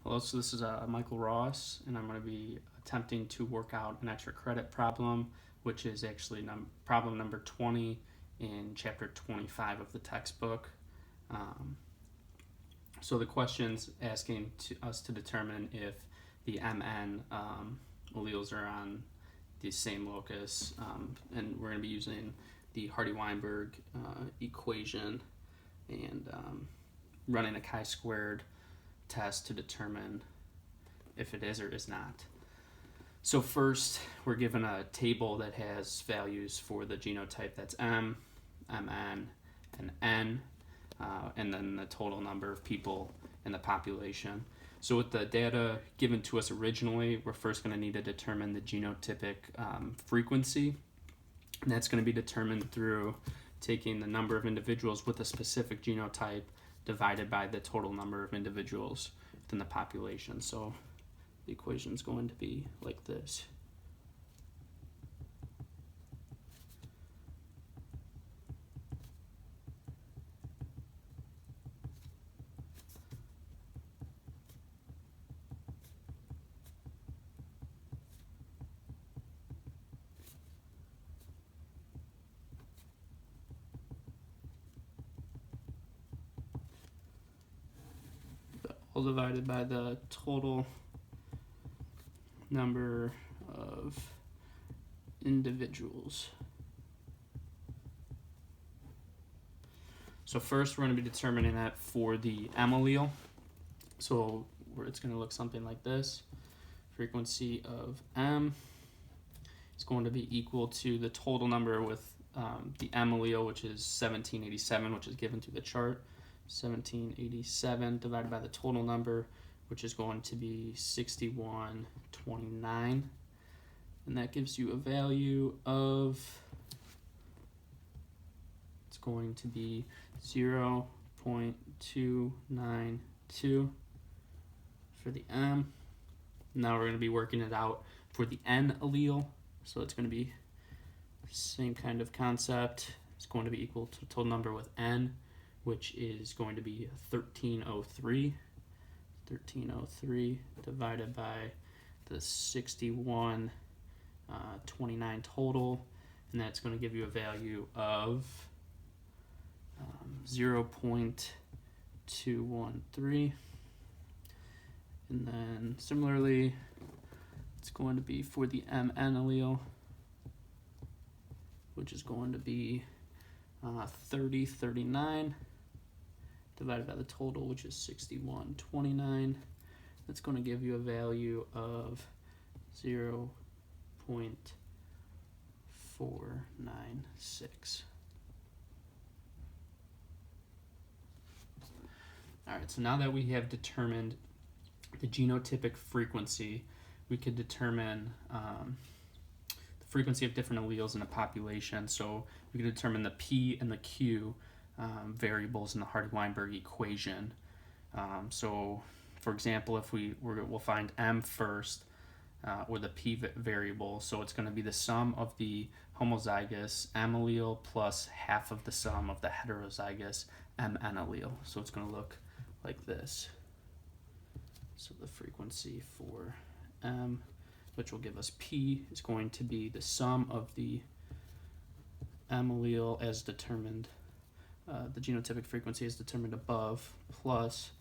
Hello, so this is Michael Ross, and I'm going to be attempting to work out an extra credit problem, which is actually problem number 20 in chapter 25 of the textbook. Um, so the question's asking us to determine if the MN alleles are on the same locus, and we're going to be using the Hardy-Weinberg equation and running a chi-squared test to determine if it is or is not. So first, we're given a table that has values for the genotype that's M, Mn, and N, and then the total number of people in the population. So with the data given to us originally, we're first going to need to determine the genotypic frequency. And that's going to be determined through taking the number of individuals with a specific genotype divided by the total number of individuals within the population. So the equation is going to be like this. All divided by the total number of individuals. So first we're going to be determining that for the M allele. So it's going to look something like this. Frequency of M is going to be equal to the total number with the M allele, which is 1787, which is given to the chart. 1787 divided by the total number, which is going to be 6129. And that gives you a value of, it's going to be 0.292 for the M. Now we're going to be working it out for the N allele. So it's going to be the same kind of concept. It's going to be equal to the total number with N, which is going to be 1303. 1303 divided by the 6129 total, and that's going to give you a value of 0.213. And then similarly, it's going to be for the MN allele, which is going to be 3039 divided by the total, which is 6129. That's going to give you a value of 0.496. All right, so now that we have determined the genotypic frequency, we could determine the frequency of different alleles in a population. So we could determine the P and the Q variables in the Hardy-Weinberg equation. So, for example, if we'll find M first, or the P variable, so it's going to be the sum of the homozygous M allele plus half of the sum of the heterozygous MN allele. So it's going to look like this. So the frequency for M, which will give us P, is going to be the sum of the M allele as determined, the genotypic frequency is determined above, plus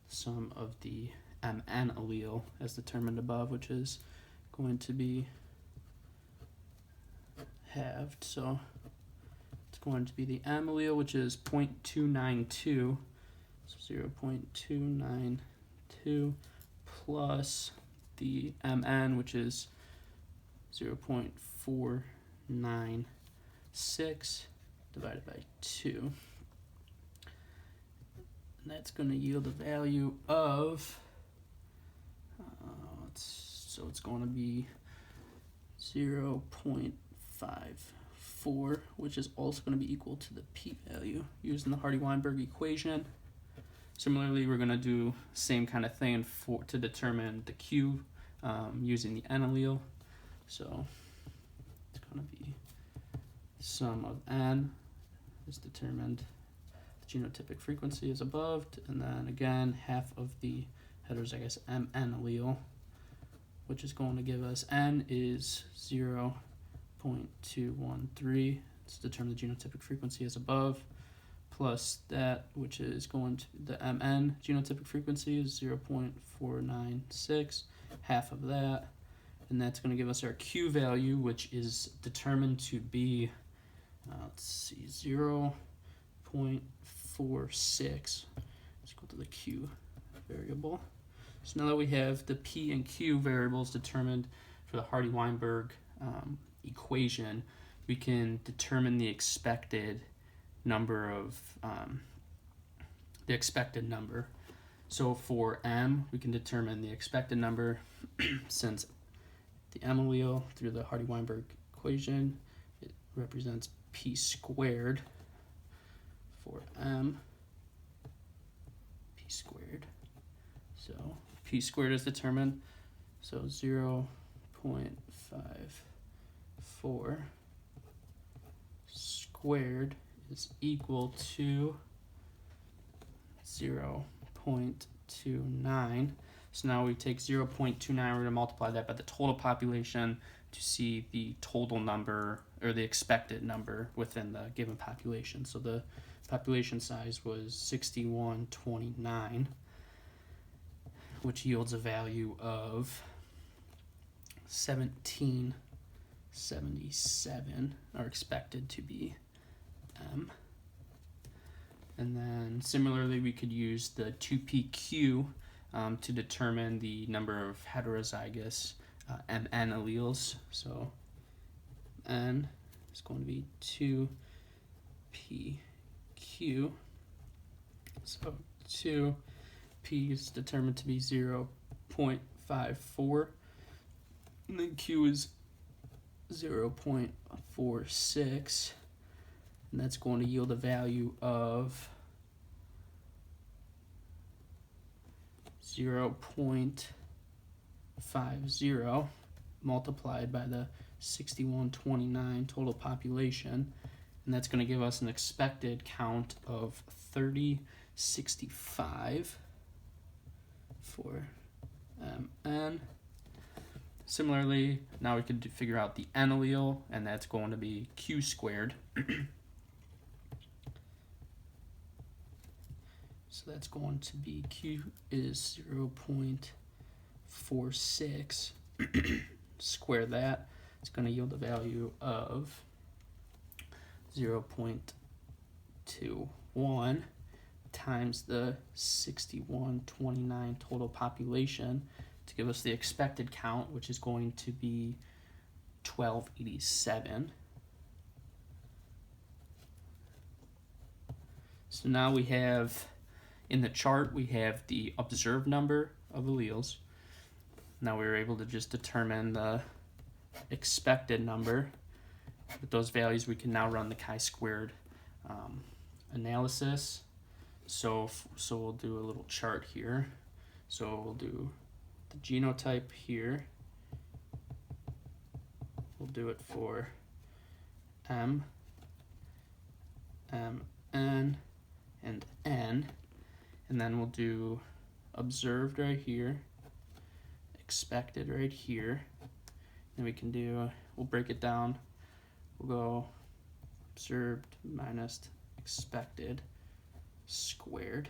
the sum of the MN allele as determined above, which is going to be halved. So it's going to be the M allele, which is 0.292, so 0.292 plus the MN, which is 0.496 divided by 2. And that's going to yield a value of, so it's going to be 0.54, which is also going to be equal to the P value using the Hardy-Weinberg equation. Similarly, we're going to do same kind of thing to determine the Q using the N allele. So it's going to be sum of N is determined, the genotypic frequency is above, and then again half of the heterozygous MN allele, which is going to give us N is 0.213. Let's determine the genotypic frequency as above, plus that, which is going to the MN genotypic frequency is 0.496, half of that, and that's going to give us our Q value, which is determined to be, let's see, 0.46. Let's go to the Q variable. So now that we have the P and Q variables determined for the Hardy-Weinberg equation, we can determine the expected number of the expected number. So for M, we can determine the expected number since the M allele through the Hardy-Weinberg equation, it represents P squared for M, P squared. So P squared is determined, so 0.54 squared is equal to 0.29. So now we take 0.29, we're going to multiply that by the total population to see the total number, or the expected number within the given population. So the population size was 6129, which yields a value of 1777, are expected to be M. And then similarly, we could use the 2PQ to determine the number of heterozygous MN alleles. So N is going to be 2PQ. So 2P is determined to be 0.54, and then Q is 0.46, and that's going to yield a value of 0.50 multiplied by the 6129 total population, and that's going to give us an expected count of 3065 for MN. Similarly, now we could figure out the N allele, and that's going to be Q squared. So that's going to be Q is 0.46. Square that, it's going to yield a value of 0.21 times the 6129 total population to give us the expected count, which is going to be 1287. So now we have, in the chart, we have the observed number of alleles. Now we were able to just determine the expected number. With those values, we can now run the chi-squared analysis. So we'll do a little chart here. So we'll do the genotype here. We'll do it for M, N, and N. And then we'll do observed right here, expected right here. Then we can do, we'll break it down. We'll go observed minus expected squared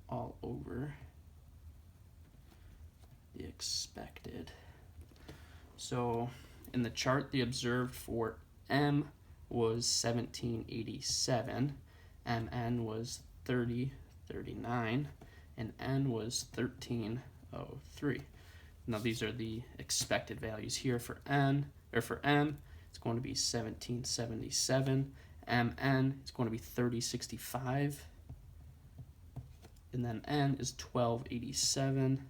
all over the expected. So in the chart, the observed for M was 1787, MN was 3039, and N was 1303. Now these are the expected values here for N, or for M, it's going to be 1777. MN is going to be 3065. And then N is 1287.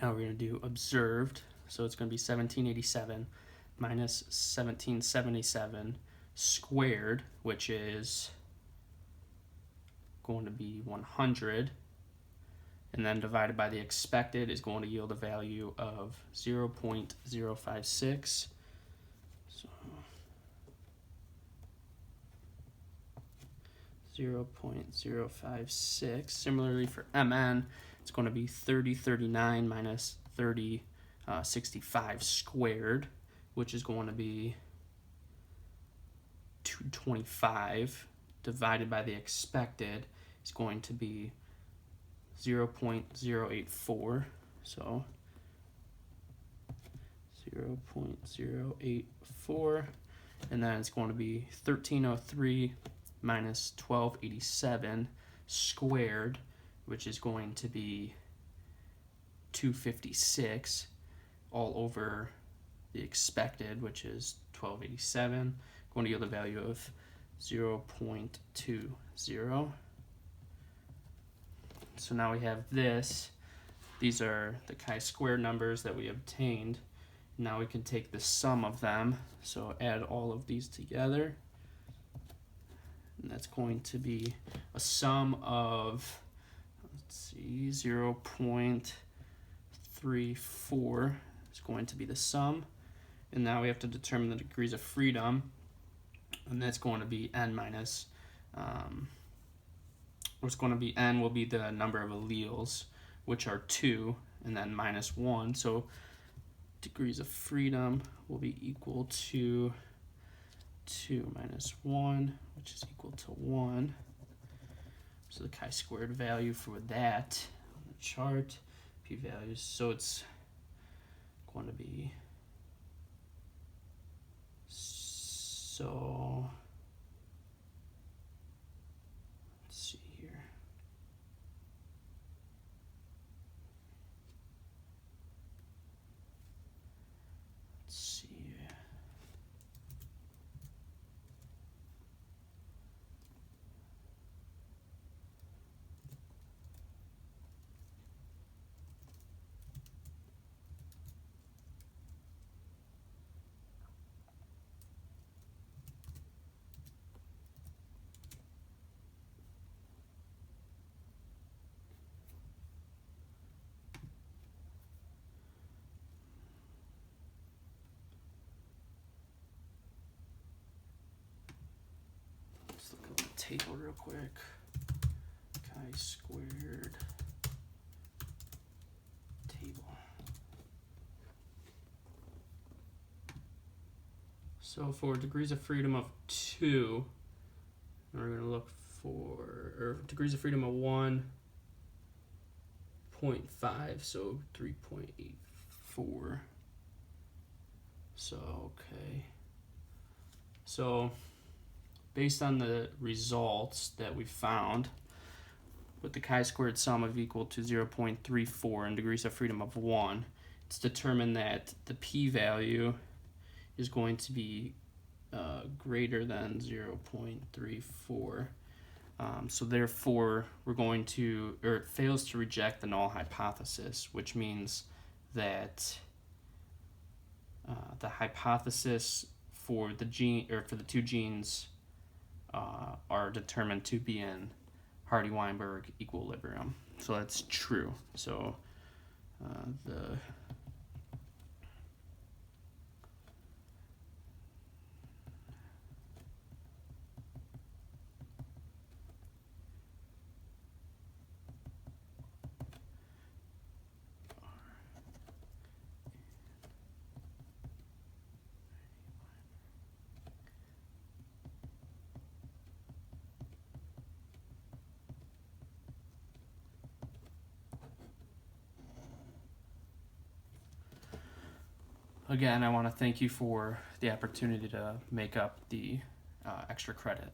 Now we're going to do observed. So it's going to be 1787 minus 1777 squared, which is going to be 100. And then divided by the expected is going to yield a value of 0.056. So 0.056. Similarly for MN, it's going to be 3039 minus 3065 squared, which is going to be 225 divided by the expected is going to be 0.084. So 0.084, and then it's going to be 1303 minus 1287 squared, which is going to be 256 all over the expected, which is 1287, going to yield a value of 0.20. So now we have this. These are the chi-square numbers that we obtained. Now we can take the sum of them. So add all of these together. And that's going to be a sum of, let's see, 0.34 is going to be the sum. And now we have to determine the degrees of freedom. And that's going to be n minus, what's going to be n will be the number of alleles, which are 2, and then minus 1. So degrees of freedom will be equal to 2 minus 1, which is equal to 1. So the chi-squared value for that on the chart, p-values, so it's going to be, so let's see here. Let's see. Let's look at the table real quick. Chi-squared table. So for degrees of freedom of 2, we're going to look for, or degrees of freedom of 1.5, so 3.84. So, okay. So, based on the results that we found, with the chi-squared sum of equal to 0.34 and degrees of freedom of 1, it's determined that the p-value is going to be greater than 0.34. So therefore, we're going to, or it fails to reject the null hypothesis, which means that the hypothesis for the gene, or for the two genes, are determined to be in Hardy-Weinberg equilibrium. So that's true. So the Again, I want to thank you for the opportunity to make up the extra credit.